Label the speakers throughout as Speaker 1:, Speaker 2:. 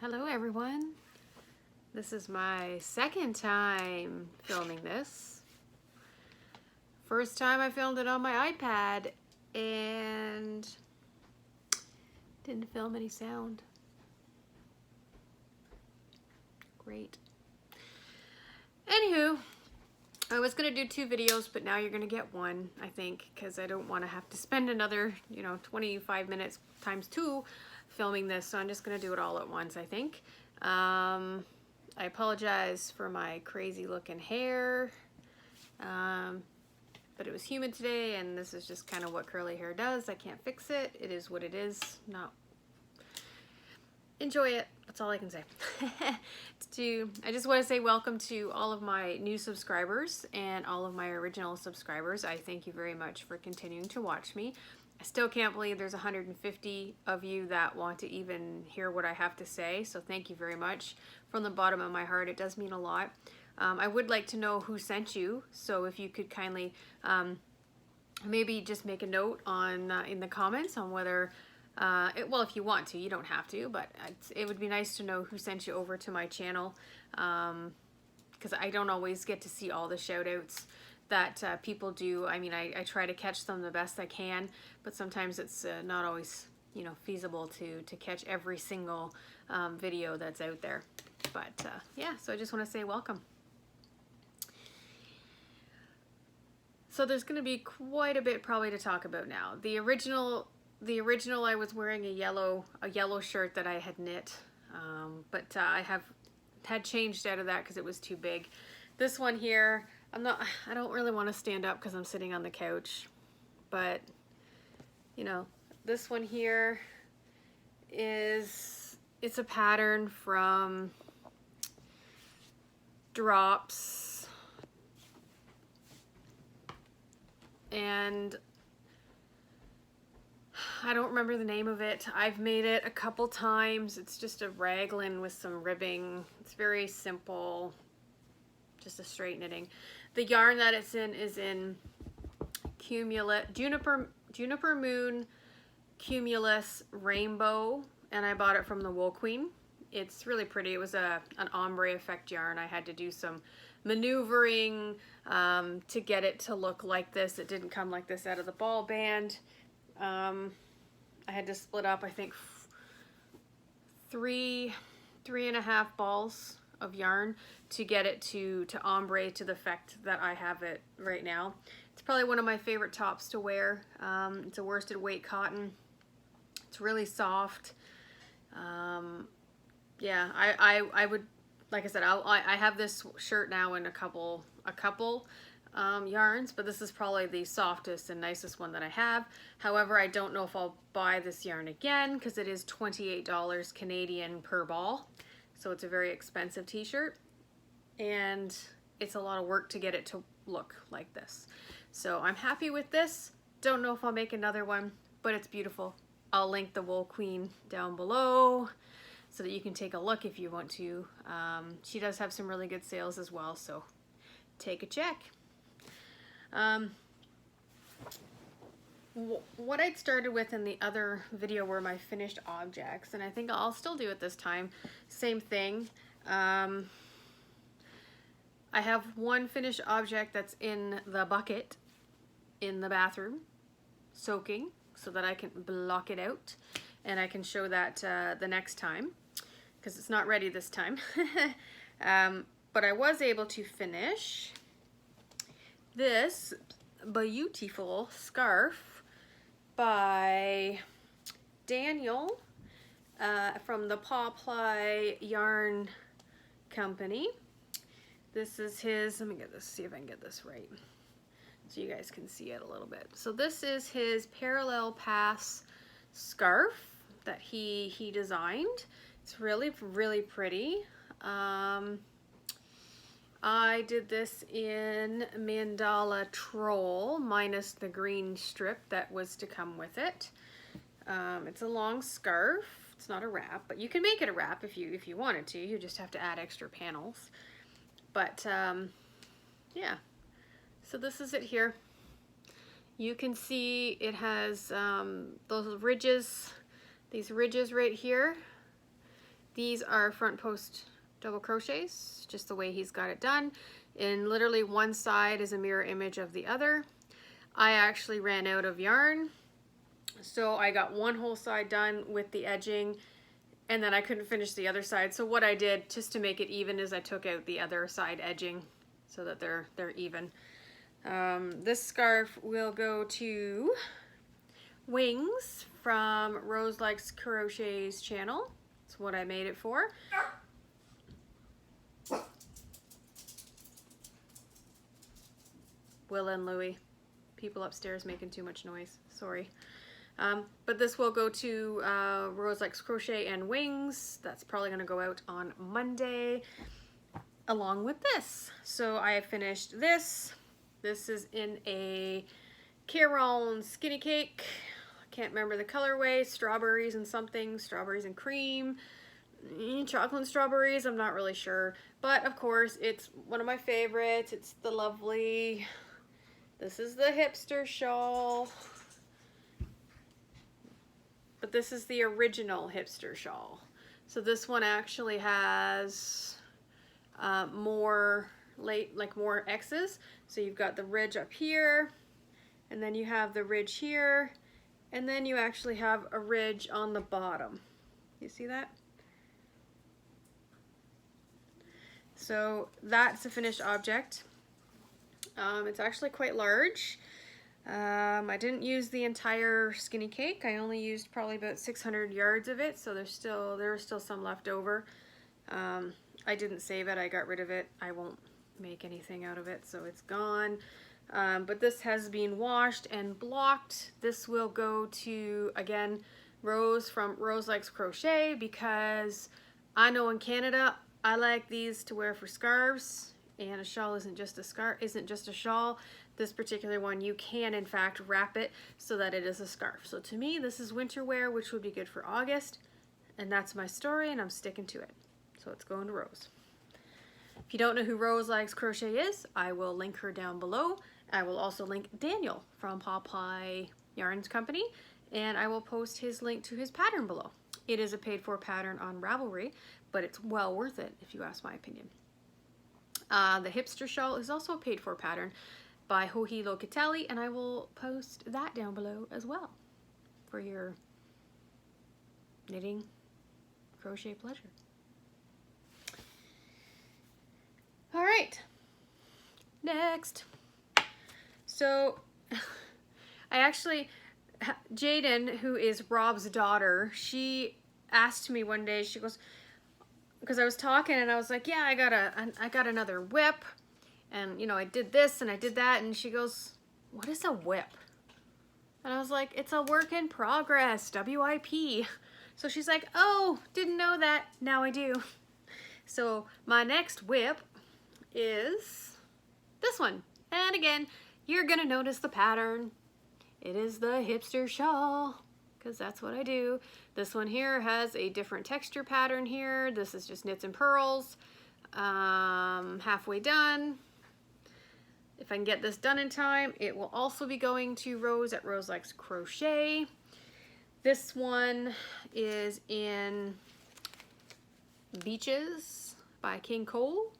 Speaker 1: Hello everyone. This is my second time filming this. First time I filmed it on my iPad and didn't film any sound. Great. Anywho, I was gonna do 2 videos, but now you're gonna get one, I think, because I don't want to have to spend another, 25 minutes times 2 filming this, so I'm just gonna do it all at once, I think. I apologize for my crazy looking hair, but it was humid today, and this is just kind of what curly hair does. I can't fix it. It is what it is. Enjoy it. That's all I can say. I just want to say welcome to all of my new subscribers and all of my original subscribers. I thank you very much for continuing to watch me. I still can't believe there's 150 of you that want to even hear what I have to say, so thank you very much. From the bottom of my heart, it does mean a lot. I would like to know who sent you, so if you could kindly maybe just make a note on in the comments on whether well, if you want to, you don't have to, but it would be nice to know who sent you over to my channel, because I don't always get to see all the shout outs that people do. I mean, I try to catch them the best I can, but sometimes it's not always, feasible to catch every single video that's out there. But yeah, so I just want to say welcome. So there's going to be quite a bit probably to talk about now. The original I was wearing a yellow shirt that I had knit, but I had changed out of that because it was too big. This one here, I don't really want to stand up because I'm sitting on the couch, but this one here it's a pattern from Drops, and I don't remember the name of it. I've made it a couple times. It's just a raglan with some ribbing. It's very simple, just a straight knitting. The yarn that it's in is in Juniper Moon Cumulus Rainbow, and I bought it from the Wool Queen. It's really pretty. It was an ombre effect yarn. I had to do some maneuvering to get it to look like this. It didn't come like this out of the ball band. I had to split up, I think, 3.5 balls of yarn to get it to ombre to the effect that I have it right now. It's probably one of my favorite tops to wear. It's a worsted weight cotton. It's really soft. Yeah, I would, like I said, I have this shirt now in a couple yarns, but this is probably the softest and nicest one that I have. However, I don't know if I'll buy this yarn again because it is $28 Canadian per ball. So it's a very expensive t-shirt, and it's a lot of work to get it to look like this. So I'm happy with this. Don't know if I'll make another one, but it's beautiful. I'll link the Wool Queen down below so that you can take a look if you want to. She does have some really good sales as well, so take a check. What I'd started with in the other video were my finished objects, and I think I'll still do it this time. Same thing. I have one finished object that's in the bucket in the bathroom, soaking, so that I can block it out, and I can show that the next time, because it's not ready this time. But I was able to finish this beautiful scarf by Daniel from the Paw Ply Yarn Company. This is his, let me get this, see if I can get this right so you guys can see it a little bit. So this is his parallel pass scarf that he designed. It's really, really pretty. I did this in Mandala Troll minus the green strip that was to come with it. It's a long scarf. It's not a wrap, but you can make it a wrap if you wanted to. You just have to add extra panels. But yeah, so this is it here. You can see it has those ridges, these ridges right here. These are front post double crochets, just the way he's got it done. And literally one side is a mirror image of the other. I actually ran out of yarn, so I got one whole side done with the edging, and then I couldn't finish the other side. So what I did, just to make it even, is I took out the other side edging so that they're even. This scarf will go to Wings from Rose Likes Crochet's channel. That's what I made it for. Will and Louie. People upstairs making too much noise. Sorry. But this will go to Rose Likes Crochet and Wings. That's probably going to go out on Monday along with this. So I have finished this. This is in a Chevyrell skinny cake. I can't remember the colorway. Strawberries and something. Strawberries and cream. Chocolate and strawberries. I'm not really sure. But of course, it's one of my favorites. It's the lovely... This is the Hipster Shawl. But this is the original Hipster Shawl. So this one actually has more X's. So you've got the ridge up here, and then you have the ridge here, and then you actually have a ridge on the bottom. You see that? So that's a finished object. It's actually quite large. I didn't use the entire skinny cake. I only used probably about 600 yards of it, so there was still some left over. I didn't save it. I got rid of it. I won't make anything out of it, so it's gone. But this has been washed and blocked. This will go to, again, Rose from Rose Likes Crochet, because I know in Canada I like these to wear for scarves. And a shawl isn't just a scarf, isn't just a shawl. This particular one, you can in fact wrap it so that it is a scarf. So to me, this is winter wear, which would be good for August. And that's my story, and I'm sticking to it. So it's going to Rose. If you don't know who Rose Likes Crochet is, I will link her down below. I will also link Daniel from Popeye Yarns Company, and I will post his link to his pattern below. It is a paid-for pattern on Ravelry, but it's well worth it if you ask my opinion. The Hipster Shawl is also a paid-for pattern by Hohi Locatelli, and I will post that down below as well for your knitting crochet pleasure. All right, next. So Jaden, who is Rob's daughter, she asked me one day, she goes, because I was talking and I was like, yeah, I got another whip, and you know, I did this and I did that, and she goes, what is a whip? And I was like, it's a work in progress, WIP. So she's like, oh, didn't know that, now I do. So my next whip is this one, and again, you're gonna notice the pattern. It is the Hipster Shawl, because that's what I do. This one here has a different texture pattern here. This is just knits and purls. Halfway done. If I can get this done in time, it will also be going to Rose at Rose Likes Crochet. This one is in Beaches by King Cole.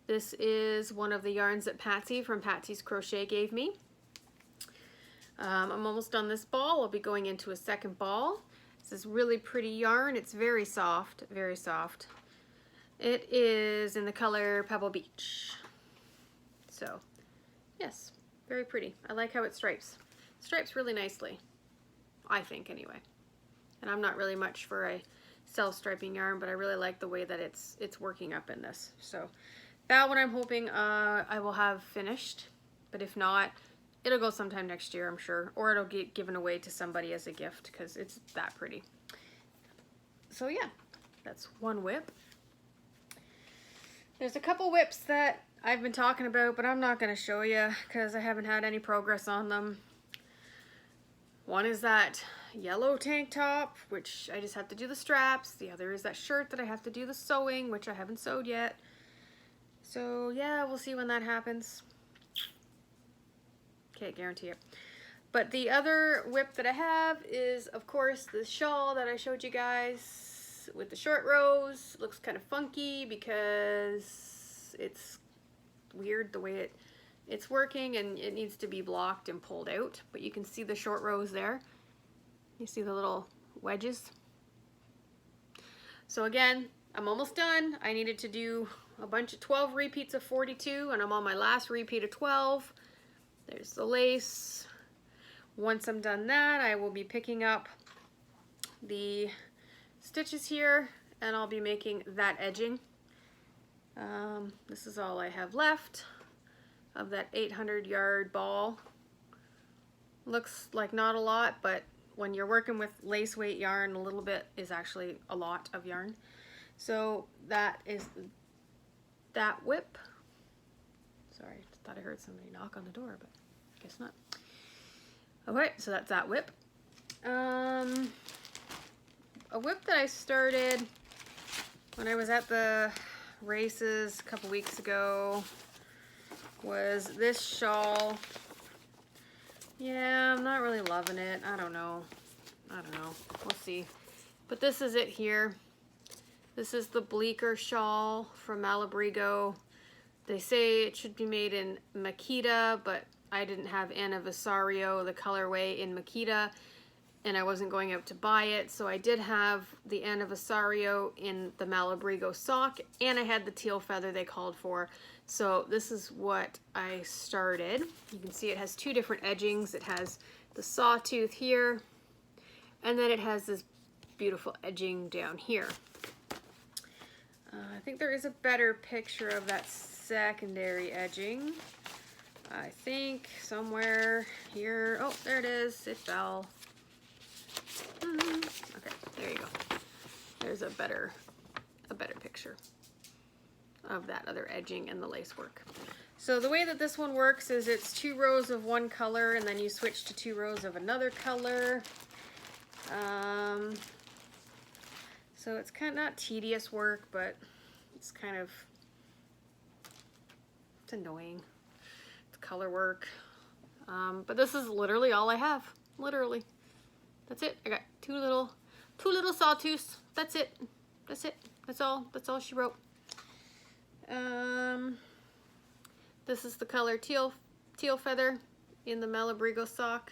Speaker 1: This is one of the yarns that Patsy from Patsy's Crochet gave me. I'm almost done this ball. I'll be going into a second ball. This is really pretty yarn. It's very soft, very soft. It is in the color Pebble Beach. So, yes, very pretty. I like how it stripes. Stripes really nicely, I think anyway. And I'm not really much for a self-striping yarn, but I really like the way that it's working up in this. So that one I'm hoping I will have finished, but if not, it'll go sometime next year, I'm sure, or it'll get given away to somebody as a gift because it's that pretty. So yeah, that's one whip. There's a couple whips that I've been talking about, but I'm not going to show you because I haven't had any progress on them. One is that yellow tank top, which I just have to do the straps. The other is that shirt that I have to do the sewing, which I haven't sewed yet. So yeah, we'll see when that happens. Can't guarantee it. But the other whip that I have is, of course, the shawl that I showed you guys this with the short rows. It looks kind of funky because it's weird the way it's working, and it needs to be blocked and pulled out. But you can see the short rows there. You see the little wedges. So again, I'm almost done. I needed to do a bunch of 12 repeats of 42, and I'm on my last repeat of 12. There's the lace. Once I'm done that, I will be picking up the stitches here, and I'll be making that edging. This is all I have left of that 800-yard ball. Looks like not a lot, but when you're working with lace weight yarn, a little bit is actually a lot of yarn. So that is that whip. Sorry, I thought I heard somebody knock on the door, but I guess not. Okay, so that's that whip. A whip that I started when I was at the races a couple weeks ago was this shawl. Yeah, I'm not really loving it. I don't know. We'll see. But this is it here. This is the Bleeker Shawl from Malabrigo. They say it should be made in Makita, but I didn't have Anna Visario, the colorway, in Makita, and I wasn't going out to buy it, so I did have the Anna Visario in the Malabrigo sock, and I had the teal feather they called for. So this is what I started. You can see it has two different edgings. It has the sawtooth here, and then it has this beautiful edging down here. I think there is a better picture of that secondary edging. I think somewhere here. Oh, there it is. It fell. Okay, there you go. There's a better picture of that other edging and the lace work. So the way that this one works is it's 2 rows of one color, and then you switch to 2 rows of another color. So it's kind of not tedious work, but it's kind of, it's annoying. It's color work. But this is literally all I have. Literally. That's it. I got two little sawtooths. That's it. That's it. That's all she wrote. This is the color teal feather in the Malabrigo sock.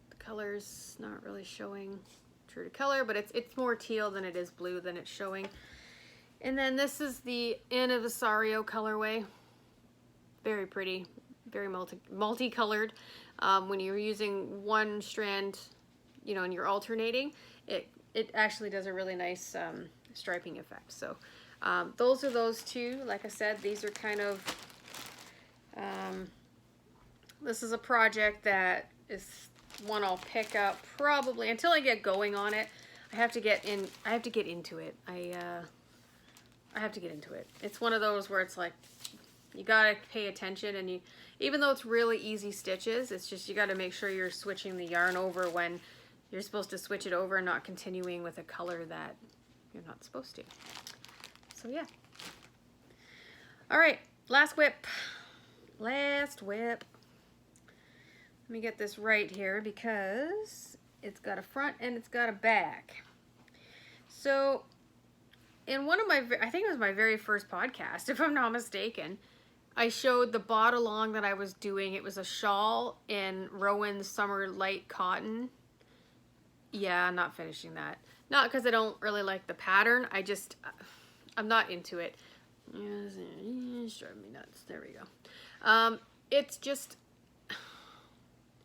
Speaker 1: The color's not really showing true to color, but it's more teal than it is blue than it's showing. And then this is the Anna Visario colorway. Very pretty, very multicolored. When you're using one strand, you know, and you're alternating, it actually does a really nice striping effect. So those are those two. Like I said, these are kind of, this is a project that is one I'll pick up probably until I get going on it. I have to get into it. I have to get into it. It's one of those where it's like, you gotta pay attention, and even though it's really easy stitches, it's just you gotta make sure you're switching the yarn over when you're supposed to switch it over and not continuing with a color that you're not supposed to. So yeah. All right, last whip. Last whip. Let me get this right here because it's got a front and it's got a back. So in one of my, I think it was my very first podcast, if I'm not mistaken, I showed the bot along that I was doing. It was a shawl in Rowan's Summer Light Cotton. Yeah, I'm not finishing that. Not because I don't really like the pattern. I'm not into it. It's driving me nuts. There we go. It's just,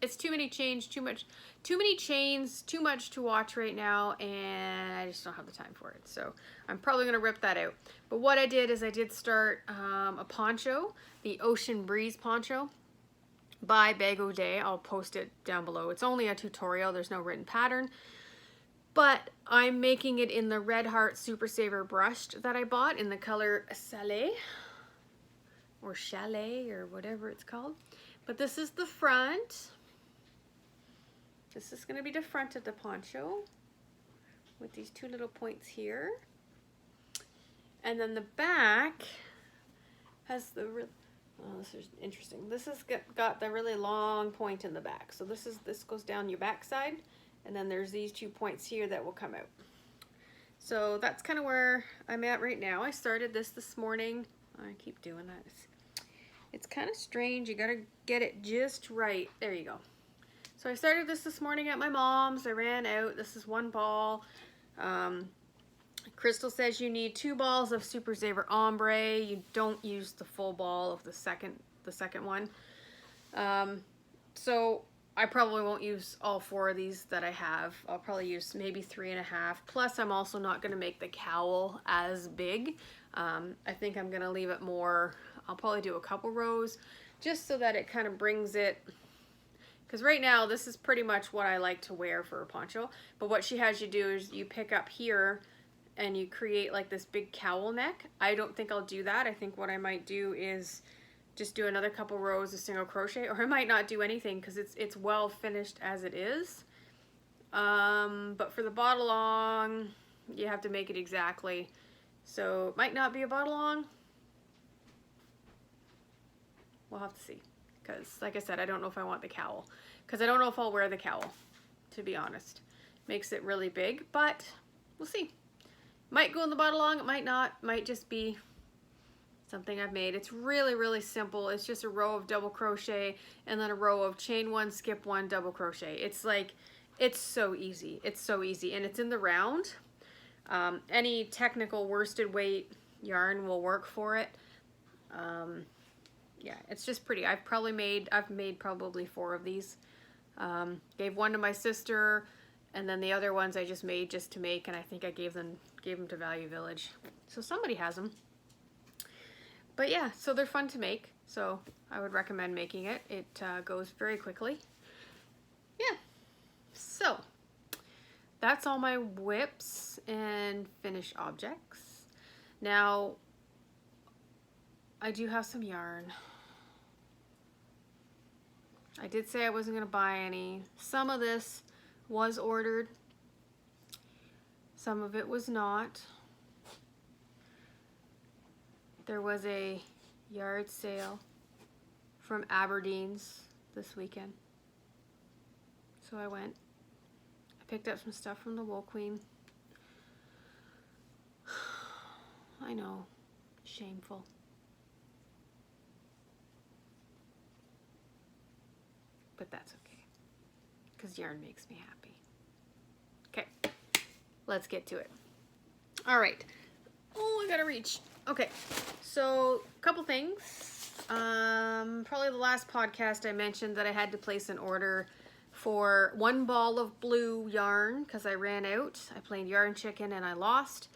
Speaker 1: it's too many chains, too many chains, too much to watch right now, and I just don't have the time for it. So I'm probably going to rip that out. But what I did is I did start a poncho, the Ocean Breeze poncho by Bag O' Day. I'll post it down below. It's only a tutorial. There's no written pattern. But I'm making it in the Red Heart Super Saver brushed that I bought in the color Salé or Chalet or whatever it's called. But this is the front. This is going to be the front of the poncho with these two little points here. And then the back has the, oh, this is interesting. This has got the really long point in the back. So this goes down your back side, and then there's these 2 points here that will come out. So that's kind of where I'm at right now. I started this morning. I keep doing that. It's kind of strange. You gotta get it just right. There you go. So I started this morning at my mom's. I ran out. This is one ball. Crystal says you need 2 balls of Super Saver Ombre. You don't use the full ball of the second one. So I probably won't use all 4 of these that I have. I'll probably use maybe 3.5. Plus, I'm also not going to make the cowl as big. I think I'm going to leave it more. I'll probably do a couple rows just so that it kind of brings it. Because right now, this is pretty much what I like to wear for a poncho. But what she has you do is you pick up here and you create like this big cowl neck. I don't think I'll do that. I think what I might do is just do another couple rows of single crochet, or I might not do anything because it's well finished as it is. But for the bottle long, you have to make it exactly. So it might not be a bottle long. We'll have to see. Because like I said, I don't know if I want the cowl. Because I don't know if I'll wear the cowl, to be honest. Makes it really big, but we'll see. Might go in the bottle long, it might not. Might just be something I've made. It's really, really simple. It's just a row of double crochet and then a row of chain 1, skip 1, double crochet. It's like, it's so easy. It's so easy. And it's in the round. Any technical worsted weight yarn will work for it. Yeah, it's just pretty. I've made probably 4 of these. Gave one to my sister, and then the other ones I just made just to make, and I think I gave them to Value Village. So somebody has them. But yeah, so they're fun to make. So I would recommend making it. It goes very quickly. Yeah. So that's all my whips and finished objects. Now I do have some yarn. I did say I wasn't going to buy any. Some of this was ordered. Some of it was not. There was a yard sale from Aberdeen's this weekend. So I went. I picked up some stuff from the Wool Queen. I know. Shameful. But that's okay, because yarn makes me happy. Okay, let's get to it. All right. Oh, I gotta reach. Okay, so a couple things. Probably the last podcast I mentioned that I had to place an order for 1 ball of blue yarn because I ran out. I played Yarn Chicken and I lost.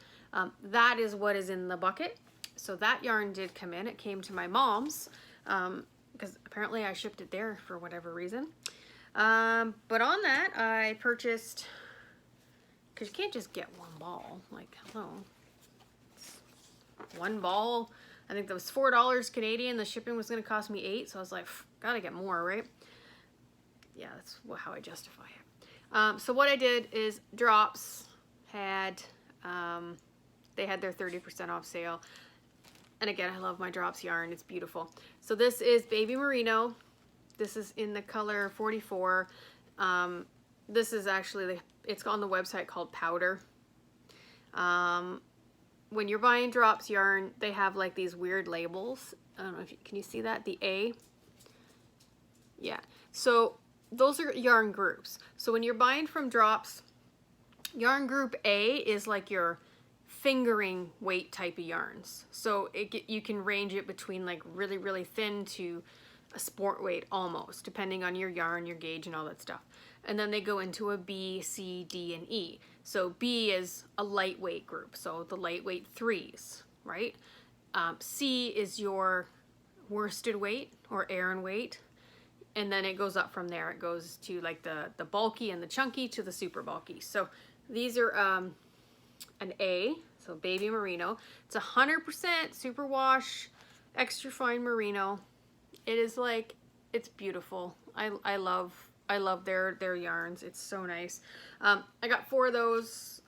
Speaker 1: That is what is in the bucket. So that yarn did come in. It came to my mom's. Because apparently I shipped it there for whatever reason. But on that, I purchased, because you can't just get 1 ball. Like, hello. It's 1 ball. I think that was $4 Canadian. The shipping was going to cost me $8. So I was like, gotta get more, right? Yeah, that's how I justify it. So what I did is Drops had, they had their 30% off sale. And again, I love my Drops yarn. It's beautiful. So this is Baby Merino. This is in the color 44. This is actually, it's on the website called Powder. When you're buying Drops yarn, they have like these weird labels. I don't know if can you see that? The A. Yeah. So those are yarn groups. So when you're buying from Drops, yarn group A is like your fingering weight type of yarns. So you can range it between like really, really thin to a sport weight almost, depending on your yarn, your gauge, and all that stuff. And then they go into a B, C, D, and E. So B is a lightweight group, so the lightweight 3s, right? C is your worsted weight or Aran weight, and then it goes up from there. It goes to like the bulky and the chunky to the super bulky. So these are an A, so Baby Merino. It's 100% superwash, extra fine merino. It is like, it's beautiful. I love their yarns. It's so nice. I got 4 of those.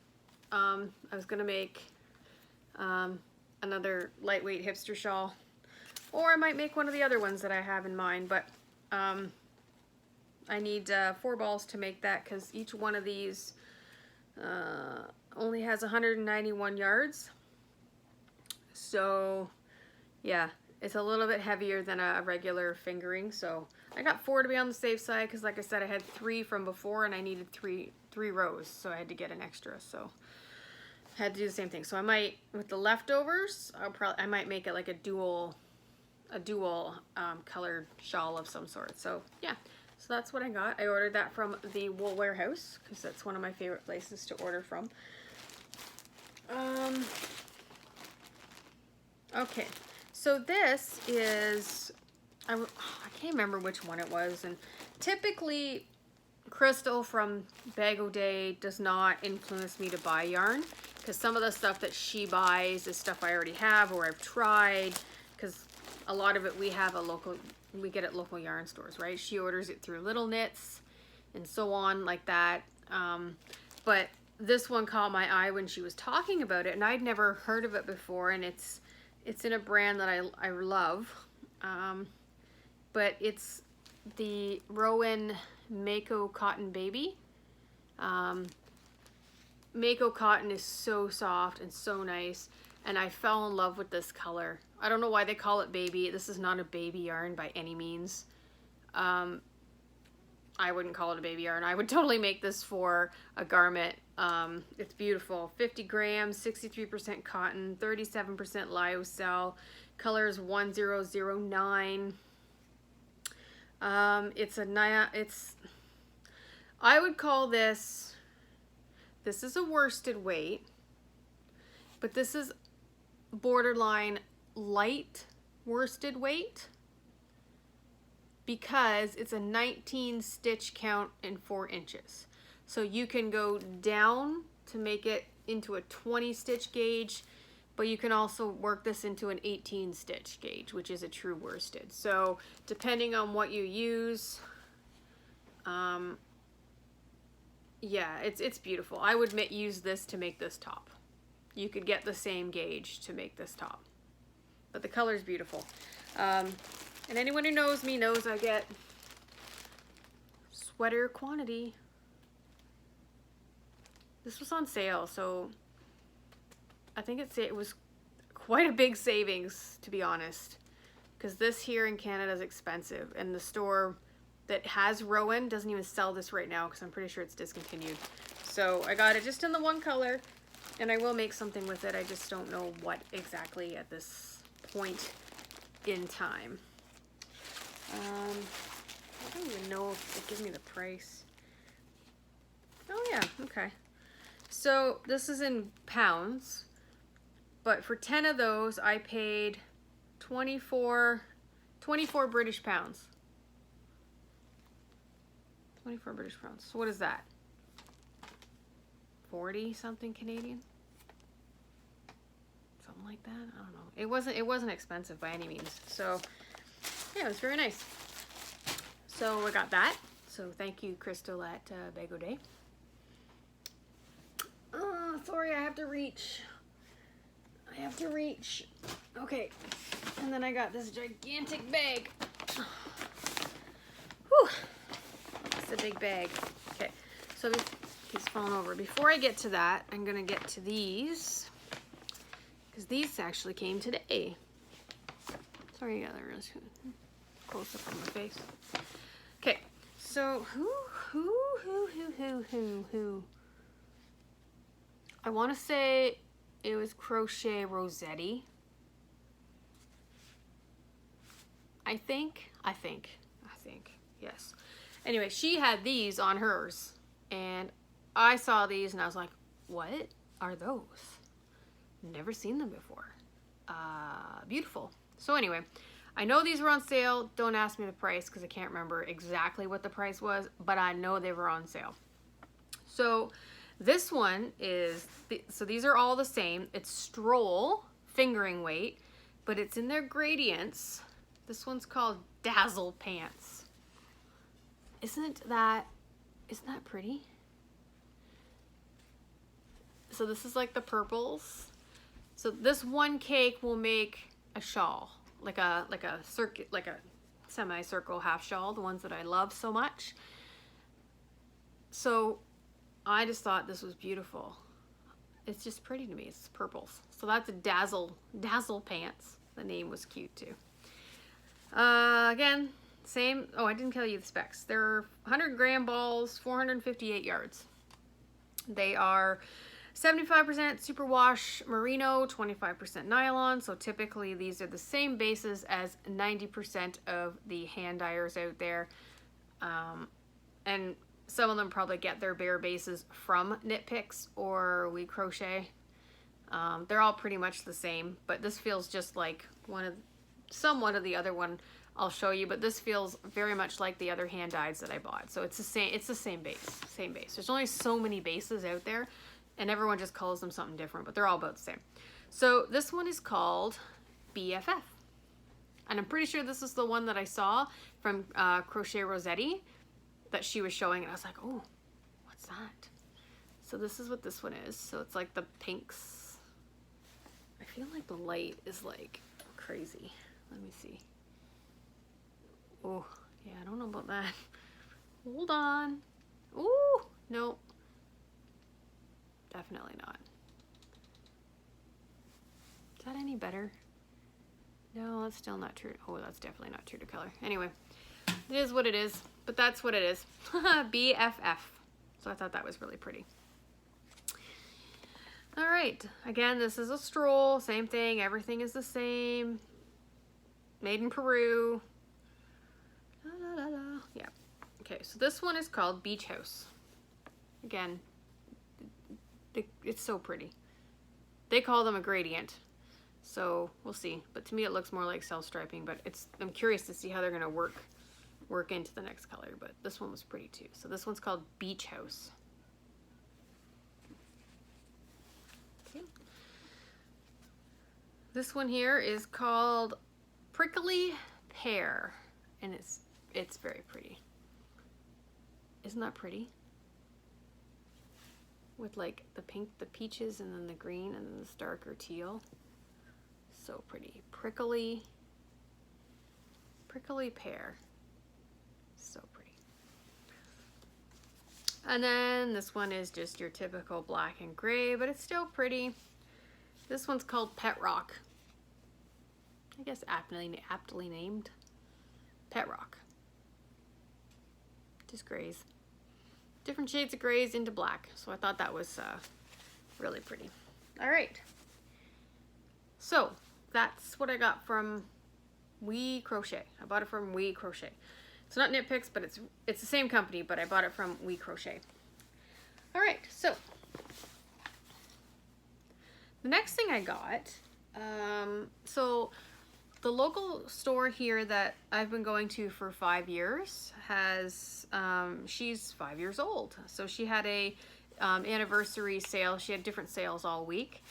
Speaker 1: I was gonna make another lightweight hipster shawl, or I might make one of the other ones that I have in mind, but I need 4 balls to make that, because each one of these only has 191 yards. So yeah, it's a little bit heavier than a regular fingering. So I got 4 to be on the safe side because, like I said, I had 3 from before and I needed three rows, so I had to get an extra. So I had to do the same thing. So I might, with the leftovers, I might make it like a dual colored shawl of some sort. So yeah, so that's what I got. I ordered that from the Wool Warehouse because that's one of my favorite places to order from. Okay, so this is, I can't remember which one it was, and typically Crystal from Bag O' Day does not influence me to buy yarn because some of the stuff that she buys is stuff I already have or I've tried, because a lot of it we get at local yarn stores, right? She orders it through Little Knits and so on like that. But this one caught my eye when she was talking about it, and I'd never heard of it before, and it's in a brand that I love. But it's the Rowan Mako Cotton Baby. Mako cotton is so soft and so nice, and I fell in love with this color. I don't know why they call it baby. This is not a baby yarn by any means. I wouldn't call it a baby yarn. I would totally make this for a garment. It's beautiful. 50 grams, 63% cotton, 37% lyocell. Color is 1009. I would call this is a worsted weight, but this is borderline light worsted weight because it's a 19 stitch count in 4 inches. So you can go down to make it into a 20 stitch gauge, but you can also work this into an 18 stitch gauge, which is a true worsted. So depending on what you use, yeah, it's beautiful. I would use this to make this top. You could get the same gauge to make this top, but the color is beautiful. And anyone who knows me knows I get sweater quantity. This was on sale, so I think it was quite a big savings, to be honest, because this here in Canada is expensive, and the store that has Rowan doesn't even sell this right now because I'm pretty sure it's discontinued. So I got it just in the one color, and I will make something with it. I just don't know what exactly at this point in time. I don't even know if it gives me the price. Oh yeah, okay. So this is in pounds, but for 10 of those I paid 24 British pounds. 24 British pounds. So what is that? 40 something Canadian? Something like that? I don't know. It wasn't expensive by any means. So yeah, it was very nice. So we got that. So thank you, Crystal at Bag O' Day. Sorry, I have to reach. Okay. And then I got this gigantic bag. Whew. It's a big bag. Okay. So he's falling over. Before I get to that, I'm going to get to these, because these actually came today. Sorry, I got that really close up on my face. Okay. So who? I want to say it was Crochet Rosetti. I think, yes. Anyway, she had these on hers, and I saw these and I was like, what are those? Never seen them before. Beautiful. So anyway, I know these were on sale. Don't ask me the price because I can't remember exactly what the price was, but I know they were on sale. So this one is, so these are all the same. It's Stroll fingering weight, but it's in their gradients. This one's called Dazzle Pants. Isn't that pretty? So this is like the purples. So this one cake will make a shawl, like a semicircle half shawl, the ones that I love so much. So I just thought this was beautiful. it's just pretty to me. It's purples. So that's a Dazzle Pants. The name was cute too. Again, same. Oh, I didn't tell you the specs. They're 100-gram balls, 458 yards. They are 75% superwash merino, 25% nylon. So typically these are the same bases as 90% of the hand dyers out there. And some of them probably get their bare bases from Knit Picks or We Crochet. They're all pretty much the same, but this feels just like somewhat of the other one I'll show you, but this feels very much like the other hand dyes that I bought. So it's the same base. There's only so many bases out there, and everyone just calls them something different, but they're all about the same. So this one is called BFF. And I'm pretty sure this is the one that I saw from Crochet Rosetti that she was showing, and I was like, oh, what's that? So this is what this one is. So it's like the pinks. I feel like the light is like crazy. Let me see. Oh, yeah, I don't know about that. Hold on. Ooh, no. Definitely not. Is that any better? No, that's still not true. Oh, that's definitely not true to color. Anyway, it is what it is, but that's what it is. BFF. So I thought that was really pretty. All right, again, this is a stroll, same thing, everything is the same. Made in Peru. La, la, la, la. Yeah. Okay, so this one is called Beach House. Again, it's so pretty. They call them a gradient, so we'll see. But to me, it looks more like self-striping, but I'm curious to see how they're gonna work into the next color, but this one was pretty too. So this one's called Beach House. Okay. This one here is called Prickly Pear, and it's very pretty. Isn't that pretty? With like the pink, the peaches, and then the green, and then this darker teal. So pretty. Prickly Pear. So pretty. And then this one is just your typical black and gray, but it's still pretty. This one's called Pet Rock. I guess aptly named. Pet Rock. Just grays. Different shades of grays into black. So I thought that was really pretty. All right. So that's what I got from We Crochet. I bought it from We Crochet. It's not Knit Picks, but it's the same company, but I bought it from We Crochet. All right, so the next thing I got, so the local store here that I've been going to for 5 years has, she's 5 years old. So she had a anniversary sale. She had different sales all week.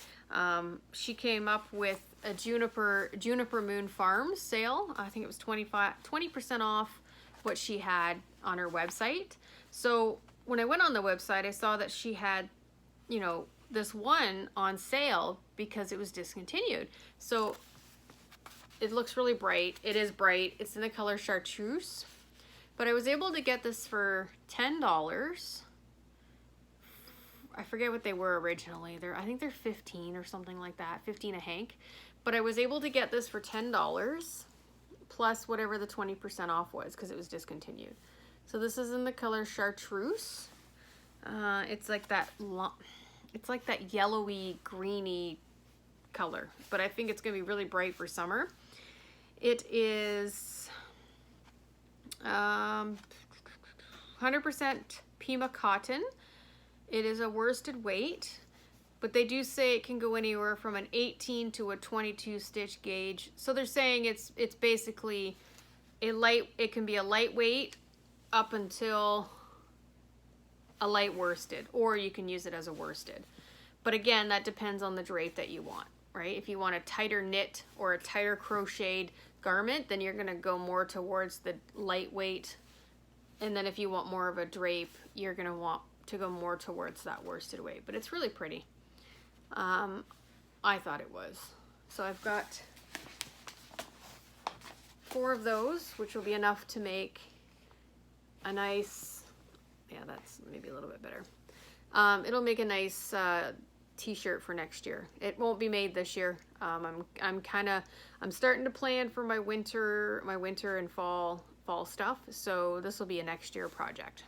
Speaker 1: She came up with a Juniper Moon Farms sale. I think it was 20% off what she had on her website. So when I went on the website, I saw that she had, you know, this one on sale because it was discontinued. So it looks really bright. It is bright. It's in the color Chartreuse. But I was able to get this for $10. I forget what they were originally. I think they're 15 or something like that. 15 a hank. But I was able to get this for $10 plus whatever the 20% off was because it was discontinued. So this is in the color Chartreuse. It's like that yellowy, greeny color, but I think it's gonna be really bright for summer. It is 100% Pima cotton. It is a worsted weight, but they do say it can go anywhere from an 18 to a 22 stitch gauge. So they're saying it's basically it can be a lightweight up until a light worsted, or you can use it as a worsted. But again, that depends on the drape that you want, right? If you want a tighter knit or a tighter crocheted garment, then you're gonna go more towards the lightweight. And then if you want more of a drape, you're gonna want to go more towards that worsted weight. But it's really pretty. I thought it was. So I've got 4 of those, which will be enough to make a nice, yeah, that's maybe a little bit better. It'll make a nice t-shirt for next year. It won't be made this year. I'm starting to plan for my winter and fall stuff. So this will be a next year project.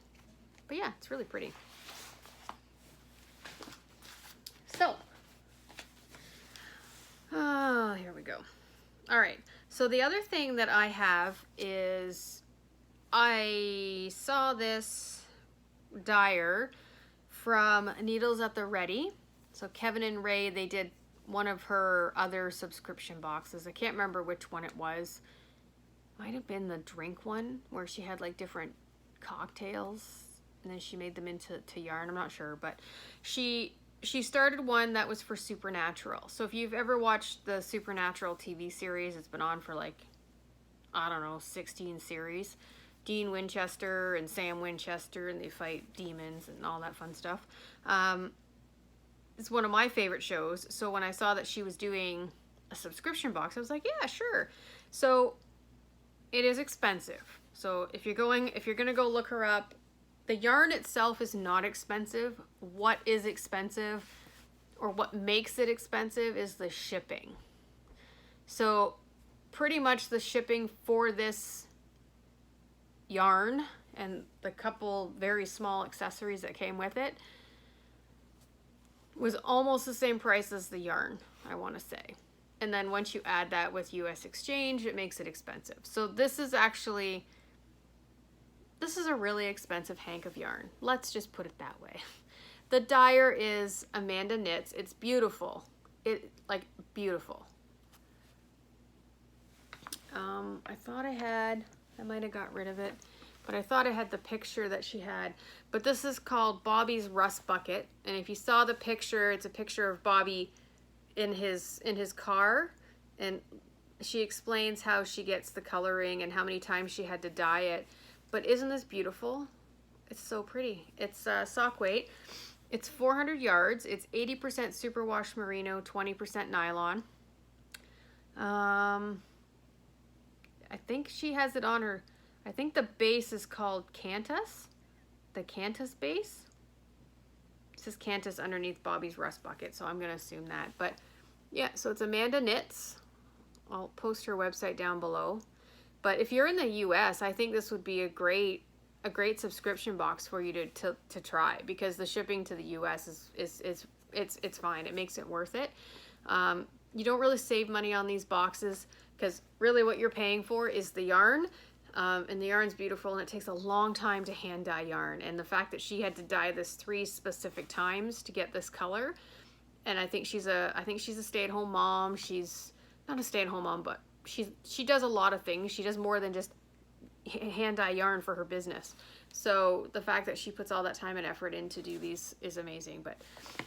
Speaker 1: But yeah, it's really pretty. So, here we go. All right. So the other thing that I have is I saw this dyer from Needles at the Ready. So Kevin and Ray, they did one of her other subscription boxes. I can't remember which one it was. Might have been the drink one where she had like different cocktails and then she made them into yarn. I'm not sure, but she started one that was for Supernatural. So if you've ever watched the Supernatural TV series, it's been on for like, I don't know, 16 series. Dean Winchester and Sam Winchester, and they fight demons and all that fun stuff. It's one of my favorite shows. So when I saw that she was doing a subscription box, I was like, yeah, sure. So it is expensive. So if you're gonna go look her up, the yarn itself is not expensive. What is expensive, or what makes it expensive, is the shipping. So pretty much the shipping for this yarn and the couple very small accessories that came with it was almost the same price as the yarn, I want to say. And then once you add that with US exchange, it makes it expensive. So this is a really expensive hank of yarn. Let's just put it that way. The dyer is Amanda Knits. It's beautiful. Beautiful. I thought I might have got rid of it, but I thought I had the picture that she had. But this is called Bobby's Rust Bucket. And if you saw the picture, it's a picture of Bobby in his car. And she explains how she gets the coloring and how many times she had to dye it. But isn't this beautiful? It's so pretty. It's sock weight. It's 400 yards. It's 80% superwash merino, 20% nylon. I think she has it on her. I think the base is called Cantus. The Cantus base. It says Cantus underneath Bobby's Rust Bucket, so I'm going to assume that. But yeah, so it's Amanda Knits. I'll post her website down below. But if you're in the US, I think this would be a great subscription box for you to try, because the shipping to the US it's fine. It makes it worth it. You don't really save money on these boxes, because really what you're paying for is the yarn. And the yarn's beautiful, and it takes a long time to hand dye yarn. And the fact that she had to dye this 3 specific times to get this color, and I think she's a stay-at-home mom. She's not a stay-at-home mom, but she does a lot of things. She does more than just hand dye yarn for her business. So the fact that she puts all that time and effort in to do these is amazing. But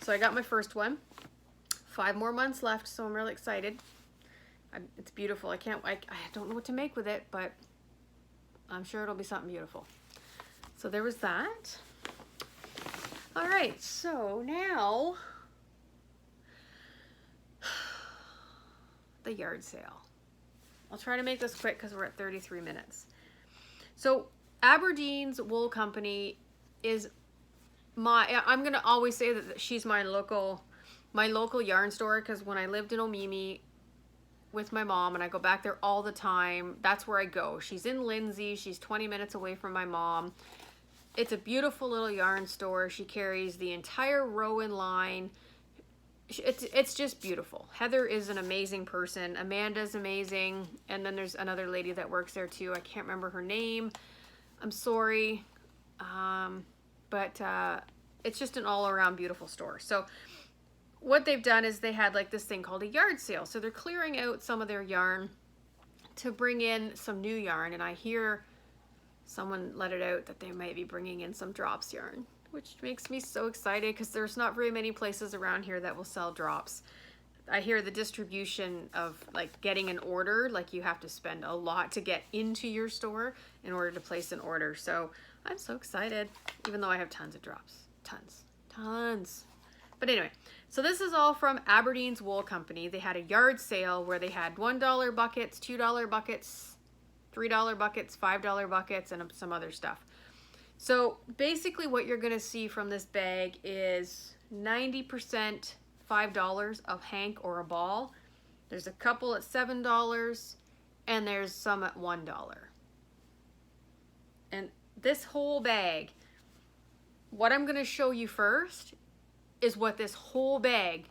Speaker 1: so I got my first one. 5 more months left, so I'm really excited. It's beautiful. I don't know what to make with it, but I'm sure it'll be something beautiful. So there was that. All right, so now the yard sale. I'll try to make this quick because we're at 33 minutes. So Aberdeen's Wool Company is I'm gonna always say that she's my local yarn store, because when I lived in Omimi with my mom, and I go back there all the time, that's where I go. She's in Lindsay. She's 20 minutes away from my mom. It's a beautiful little yarn store. She carries the entire Rowan line. It's just beautiful. Heather is an amazing person. Amanda's amazing. And then there's another lady that works there too. I can't remember her name. I'm sorry. But it's just an all-around beautiful store. So what they've done is they had like this thing called a yard sale. So they're clearing out some of their yarn to bring in some new yarn. And I hear someone let it out that they might be bringing in some drops yarn, which makes me so excited, because there's not very many places around here that will sell drops. I hear the distribution of like getting an order, like you have to spend a lot to get into your store in order to place an order. So I'm so excited, even though I have tons of drops. Tons. But anyway, so this is all from Aberdeen's Wool Company. They had a yard sale where they had $1 buckets, $2 buckets, $3 buckets, $5 buckets, and some other stuff. So basically what you're going to see from this bag is 90% $5 of hank or a ball. There's a couple at $7 and there's some at $1. And this whole bag, what I'm gonna show you first is what this whole bag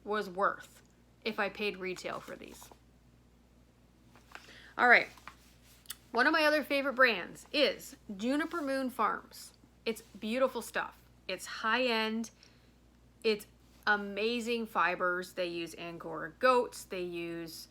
Speaker 1: was worth if I paid retail for these. All right, one of my other favorite brands is Juniper Moon Farms. It's beautiful stuff. It's high-end. It's amazing fibers. They use Angora goats. They use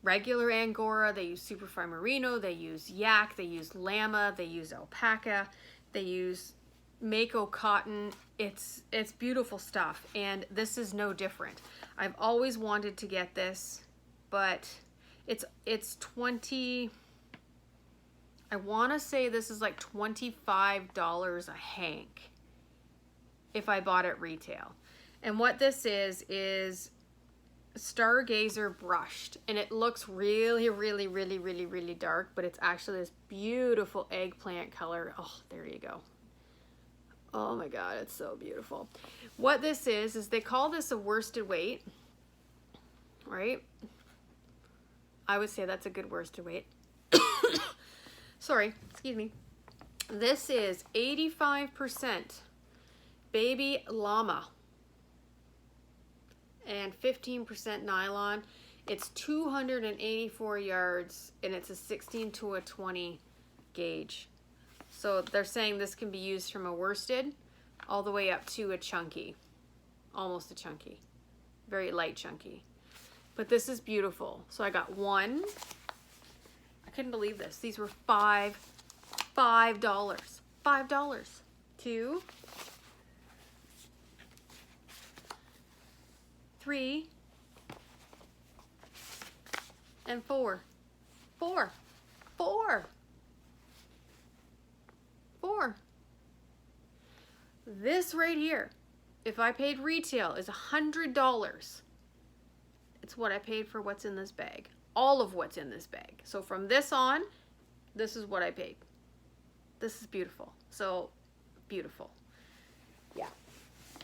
Speaker 1: regular Angora. They use superfine merino. They use yak. They use llama. They use alpaca. They use Mako cotton. It's beautiful stuff, and this is no different. I've always wanted to get this, but it's 20. I want to say this is like $25 a hank if I bought it retail. And what this is Stargazer brushed, and it looks really, really, really, really, really dark, but it's actually this beautiful eggplant color. Oh, there you go. Oh my God, it's so beautiful. What this is they call this a worsted weight, right? I would say that's a good worsted weight. Sorry, excuse me. This is 85% baby llama and 15% nylon. It's 284 yards and it's a 16 to a 20 gauge. So they're saying this can be used from a worsted all the way up to a chunky, almost a chunky, very light chunky. But this is beautiful. So I got one. I couldn't believe this. These were $5. Two, 3, and 4. 4. This right here, if I paid retail, is $100. It's what I paid for what's in this bag. All of what's in this bag. So from this on, this is what I paid. This is beautiful. So beautiful. Yeah.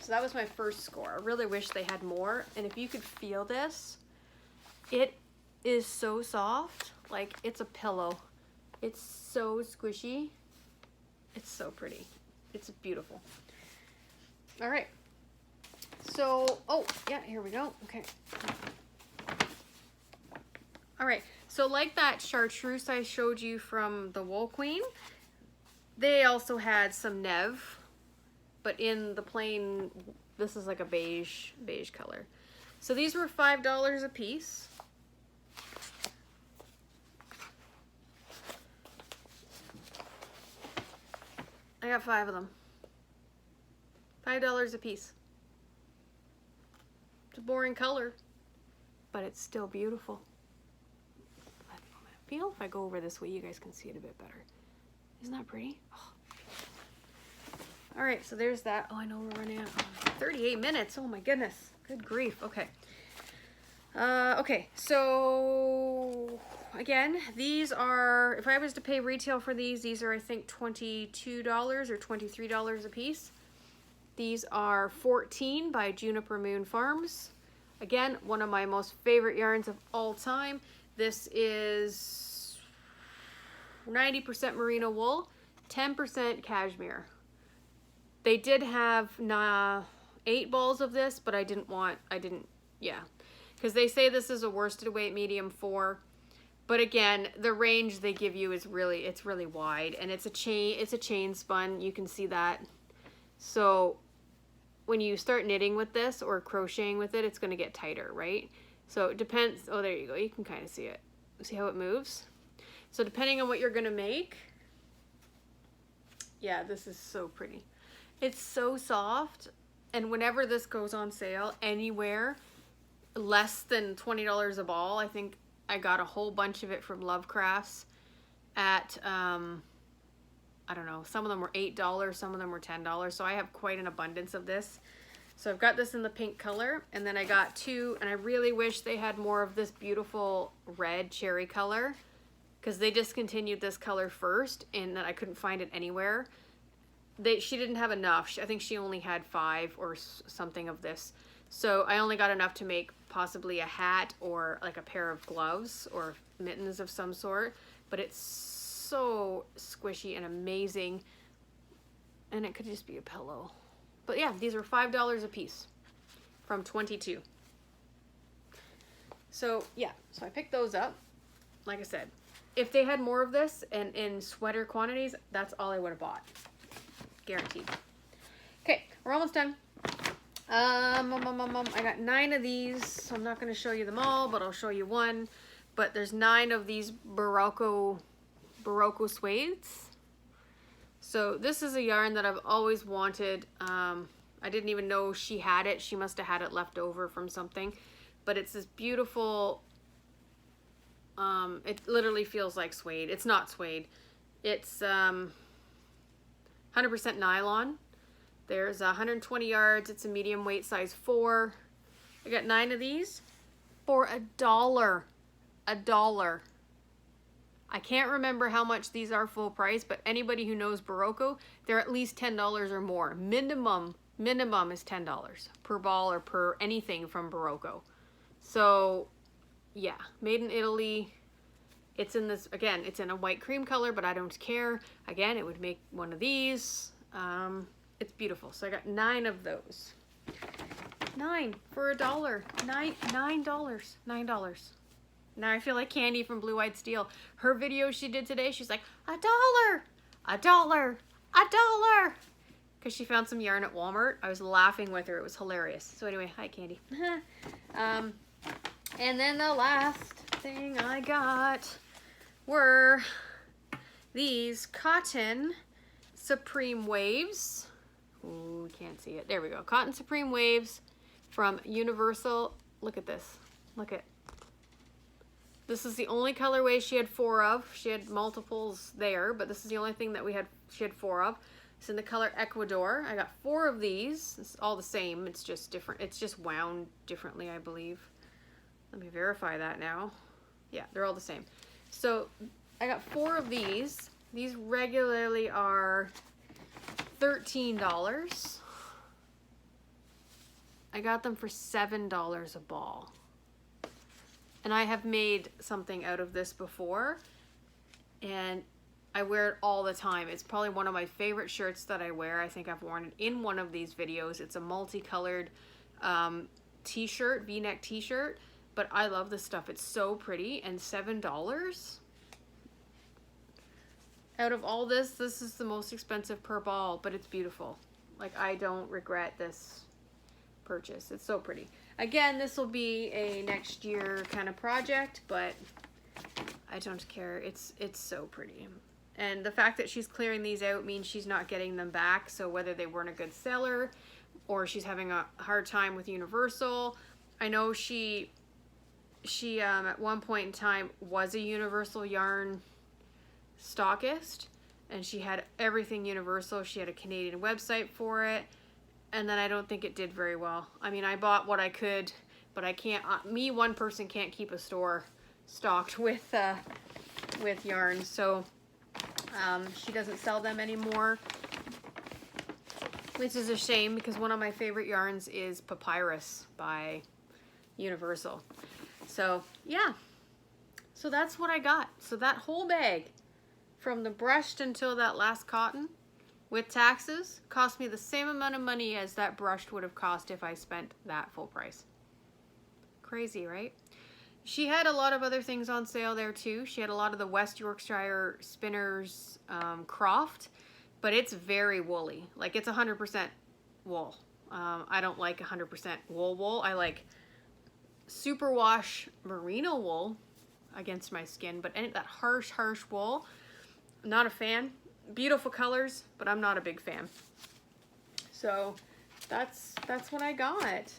Speaker 1: So that was my first score. I really wish they had more. And if you could feel this, it is so soft. Like it's a pillow. It's so squishy. It's so pretty. It's beautiful. All right. So, oh, yeah, here we go. Okay. All right. So like that chartreuse I showed you from the Wool Queen, they also had some Nev, but in the plain, this is like a beige color. So these were $5 a piece. I got 5 of them. $5 a piece. It's a boring color, but it's still beautiful. I feel if I go over this way, you guys can see it a bit better. Isn't that pretty? Oh. All right, so there's that. Oh, I know we're running out. 38 minutes. Oh my goodness. Good grief. Okay. Okay, so again, these are, if I was to pay retail for these are I think $22 or $23 a piece. These are 14 by Juniper Moon Farms. Again, one of my most favorite yarns of all time. This is 90% merino wool, 10% cashmere. They did have 8 balls of this, but yeah. Because they say this is a worsted weight medium 4. But again, the range they give you is it's really wide, and it's a chain spun. You can see that. So when you start knitting with this or crocheting with it, it's going to get tighter, right? So it depends. Oh, there you go. You can kind of see it. See how it moves? So depending on what you're going to make, yeah, this is so pretty. It's so soft, and whenever this goes on sale anywhere less than $20 a ball, I think I got a whole bunch of it from Lovecrafts at I don't know, some of them were $8, some of them were $10, so I have quite an abundance of this. So I've got this in the pink color, and then I got 2, and I really wish they had more of this beautiful red cherry color, because they discontinued this color first, and I couldn't find it anywhere. She didn't have enough. I think she only had 5 or something of this. So I only got enough to make possibly a hat or like a pair of gloves or mittens of some sort, but it's so squishy and amazing. And it could just be a pillow. But yeah, these are $5 a piece from 22. So yeah, so I picked those up. Like I said, if they had more of this and in sweater quantities, that's all I would have bought. Guaranteed. Okay, we're almost done. I got 9 of these, so I'm not going to show you them all, but I'll show you one. But there's 9 of these Barocco suedes. So this is a yarn that I've always wanted. I didn't even know she had it. She must have had it left over from something. But it's this beautiful, it literally feels like suede. It's not suede. It's 100% nylon. There's 120 yards. It's a medium weight, size 4. I got 9 of these for $1. $1. I can't remember how much these are full price, but anybody who knows Barocco, they're at least $10 or more. Minimum is $10 per ball or per anything from Barocco. So yeah, made in Italy. It's in this, again, it's in a white cream color, but I don't care. Again, it would make one of these. It's beautiful. So I got 9 of those. 9 for $1. $9. Now I feel like Candy from Blue Eyed Steel. Her video she did today, she's like, $1, $1, $1. Because she found some yarn at Walmart. I was laughing with her. It was hilarious. So anyway, hi Candy. And then the last thing I got were these cotton Supreme Waves. Ooh, can't see it. There we go. Cotton Supreme Waves from Universal. Look at this. Look at. This is the only colorway she had 4 of. She had multiples there, but this is the only thing that she had 4 of. It's in the color Ecuador. I got 4 of these. It's all the same. It's just different. It's just wound differently, I believe. Let me verify that now. Yeah, they're all the same. So I got 4 of these. These regularly are $13. I got them for $7 a ball. And I have made something out of this before, and I wear it all the time. It's probably one of my favorite shirts that I wear. I think I've worn it in one of these videos. It's a multicolored t-shirt, v-neck t-shirt, but I love this stuff. It's so pretty, and $7? Out of all this is the most expensive per ball, but it's beautiful. Like, I don't regret this purchase. It's so pretty. Again, this will be a next year kind of project, but I don't care. It's so pretty. And the fact that she's clearing these out means she's not getting them back. So whether they weren't a good seller or she's having a hard time with Universal. I know she at one point in time was a Universal yarn stockist, and she had everything Universal. She had a Canadian website for it, and then I don't think it did very well. I mean, I bought what I could, but I can't, one person can't keep a store stocked with yarn, so she doesn't sell them anymore, which is a shame because one of my favorite yarns is Papyrus by Universal. So yeah, so that's what I got. So that whole bag, from the brushed until that last cotton, with taxes, cost me the same amount of money as that brushed would have cost if I spent that full price. Crazy, right? She had a lot of other things on sale there too. She had a lot of the West Yorkshire Spinners Croft, but it's very woolly. Like, it's 100% wool. I don't like 100% wool. I like superwash merino wool against my skin, but that harsh wool, not a fan. Beautiful colors, but I'm not a big fan. So that's what I got.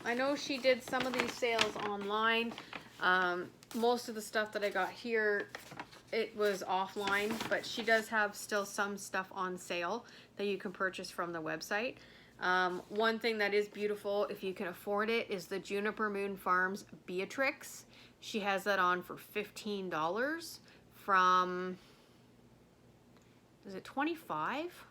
Speaker 1: I know she did some of these sales online. Most of the stuff that I got here, it was offline, but she does have still some stuff on sale that you can purchase from the website. One thing that is beautiful, if you can afford it, is the Juniper Moon Farms Beatrix. She has that on for $15 from, is it 25?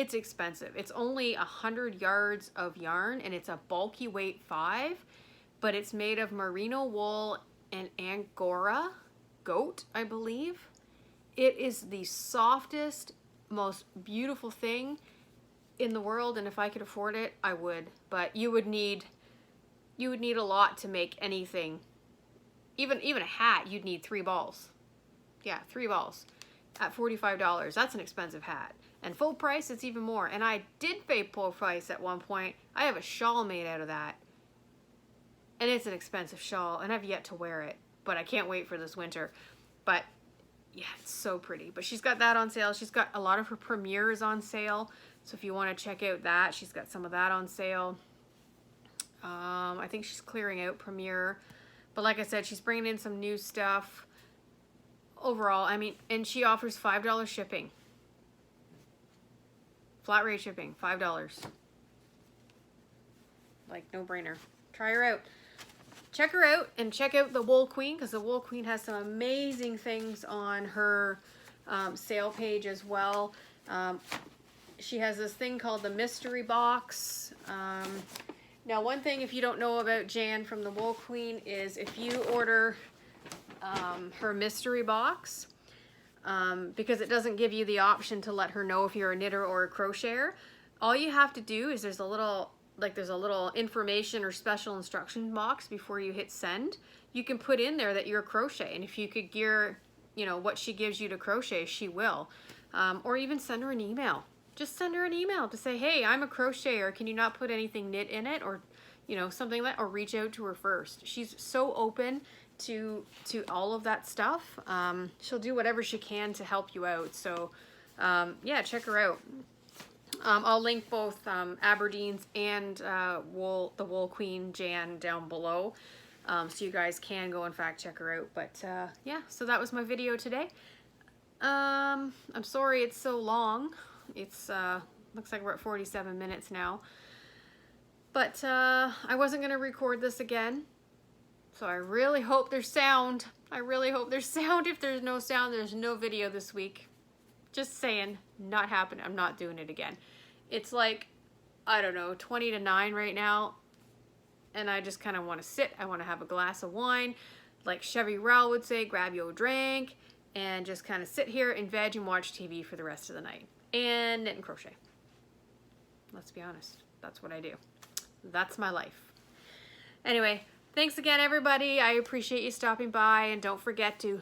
Speaker 1: it's expensive. It's only 100 yards of yarn, and it's a bulky weight 5, but it's made of merino wool and Angora goat, I believe. It is the softest, most beautiful thing in the world, and if I could afford it, I would. But you would need a lot to make anything. Even a hat, you'd need 3 balls. Yeah, 3 balls at $45. That's an expensive hat. And full price, it's even more. And I did pay full price at one point. I have a shawl made out of that. And it's an expensive shawl, and I've yet to wear it. But I can't wait for this winter. But yeah, it's so pretty. But she's got that on sale. She's got a lot of her premieres on sale. So if you want to check out that, she's got some of that on sale. I think she's clearing out premiere. But like I said, she's bringing in some new stuff. Overall, I mean, and she offers $5 shipping. Flat rate shipping, $5. Like, no brainer. Try her out. Check her out, and check out the Wool Queen, because the Wool Queen has some amazing things on her sale page as well. She has this thing called the mystery box. Now, one thing, if you don't know about Jan from the Wool Queen, is if you order her mystery box, because it doesn't give you the option to let her know if you're a knitter or a crocheter, all you have to do is there's a little information or special instruction box before you hit send. You can put in there that you're a crochet, and if you could gear, you know, what she gives you to crochet, she will. Or even send her an email. Just send her an email to say, hey, I'm a crocheter. Can you not put anything knit in it? Or, you know, something like that, or reach out to her first. She's so open to all of that stuff. She'll do whatever she can to help you out. So, yeah, check her out. I'll link both Aberdeen's and the Wool Queen Jan down below, so you guys can go and fact check her out. But yeah, so that was my video today. I'm sorry it's so long. It's looks like we're at 47 minutes now. But I wasn't gonna record this again, so I really hope there's sound. I really hope there's sound. If there's no sound, there's no video this week. Just saying, not happening. I'm not doing it again. It's like, I don't know, 20 to 9 right now, and I just kind of want to sit. I want to have a glass of wine, like Chevyrell would say, grab your drink, and just kind of sit here and veg and watch TV for the rest of the night. And knit and crochet. Let's be honest. That's what I do. That's my life. Anyway, thanks again, everybody. I appreciate you stopping by, and don't forget to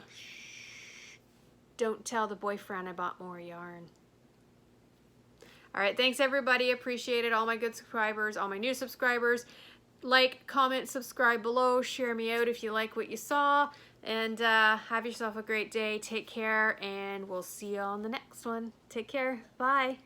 Speaker 1: don't tell the boyfriend I bought more yarn. All right, thanks everybody. Appreciate it. All my good subscribers, all my new subscribers. Like, comment, subscribe below. Share me out if you like what you saw. And have yourself a great day. Take care, and we'll see you on the next one. Take care. Bye.